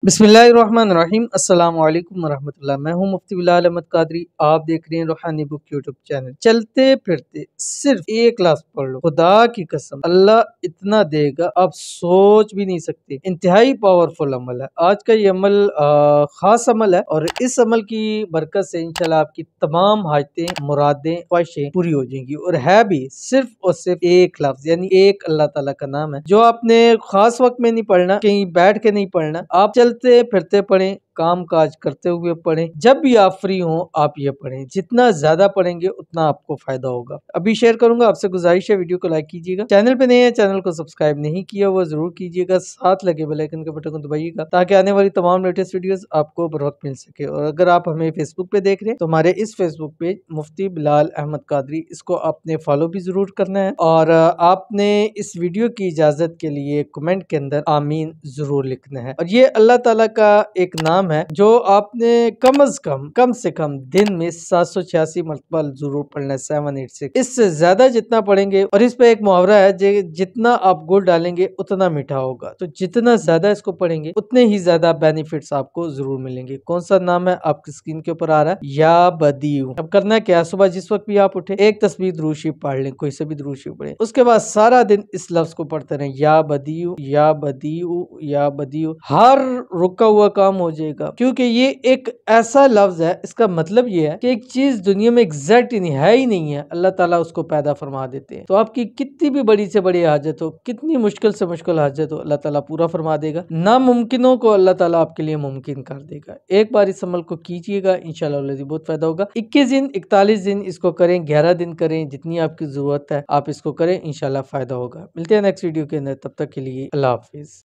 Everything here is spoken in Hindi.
बिस्मिल्लाहिर्रहमानिर्रहीम अस्सलाम वालेकुम वरहमतुल्लाह। मैं हूं मुफ्ती बिलाल अहमद कादरी। आप देख रहे हैं रूहानी बुक यूट्यूब चैनल। चलते फिरते सिर्फ एक क्लास पढ़ लो, खुदा की कसम अल्लाह इतना देगा आप सोच भी नहीं सकते। इंतहाई पावरफुल अमल है। आज का ये अमल खास अमल है और इस अमल की बरकत से इंशाल्लाह आपकी तमाम हाजतें, मुरादें, ख्वाहिशें पूरी हो जाएंगी। और है भी सिर्फ और सिर्फ एक लफ्ज, यानी एक अल्लाह ताला का नाम है, जो आपने खास वक्त में नहीं पढ़ना, कहीं बैठ के नहीं पढ़ना। आप चलते फिरते पढ़ें, काम काज करते हुए पढ़ें, जब भी आप फ्री हो आप ये पढ़ें। जितना ज्यादा पढ़ेंगे उतना आपको फायदा होगा। अभी शेयर करूंगा, आपसे गुजारिश है वीडियो को लाइक कीजिएगा। चैनल पे नए हैं, चैनल को सब्सक्राइब नहीं किया हुआ जरूर कीजिएगा। साथ लगे बेल आइकन के बटन को दबाइएगा ताकि आने वाली तमाम लेटेस्ट वीडियोस आपको बर वक्त मिल सके। और अगर आप हमें फेसबुक पे देख रहे हैं तो हमारे इस फेसबुक पेज मुफ्ती बिलाल अहमद कादरी, इसको आपने फॉलो भी जरूर करना है। और आपने इस वीडियो की इजाजत के लिए कमेंट के अंदर आमीन जरूर लिखना है। और ये अल्लाह ताला का एक नाम है जो आपने कम से कम दिन में 786 मरतबा जरूर पढ़ना है, 786। इससे ज्यादा जितना पढ़ेंगे, और इस पे एक मुहावरा है, जितना आप गुड़ डालेंगे उतना मीठा होगा। तो जितना ज्यादा इसको पढ़ेंगे उतने ही ज्यादा बेनिफिट्स आपको जरूर मिलेंगे। कौन सा नाम है आपकी स्क्रीन के ऊपर आ रहा है, या बदीउ। अब करना है क्या, सुबह जिस वक्त भी आप उठे एक तस्बीह दुरूद शरीफ पढ़ लें, कोई सा भी दुरूद शरीफ पढ़े। उसके बाद सारा दिन इस लफ्ज को पढ़ते रहें, या बदीउ या बदीउ या बदीउ। हर रुका हुआ काम हो जाएगा, क्योंकि ये एक ऐसा लफ्ज है, इसका मतलब ये है कि एक चीज दुनिया में एग्जैक्ट ही नहीं है, अल्लाह ताला उसको पैदा फरमा देते हैं। तो आपकी कितनी भी बड़ी से बड़ी हाजत हो, कितनी मुश्किल से मुश्किल हाजत हो, अल्लाह ताला पूरा फरमा देगा। नामुमकिनों को अल्लाह ताला आपके लिए मुमकिन कर देगा। एक बार इस अमल को कीजिएगा, इंशाल्लाह बहुत फायदा होगा। 21 दिन 41 दिन इसको करें, 11 दिन करें, जितनी आपकी जरूरत है आप इसको करें, इंशाल्लाह फायदा होगा। मिलते हैं नेक्स्ट वीडियो के अंदर, तब तक के लिए अल्लाह हाफिज।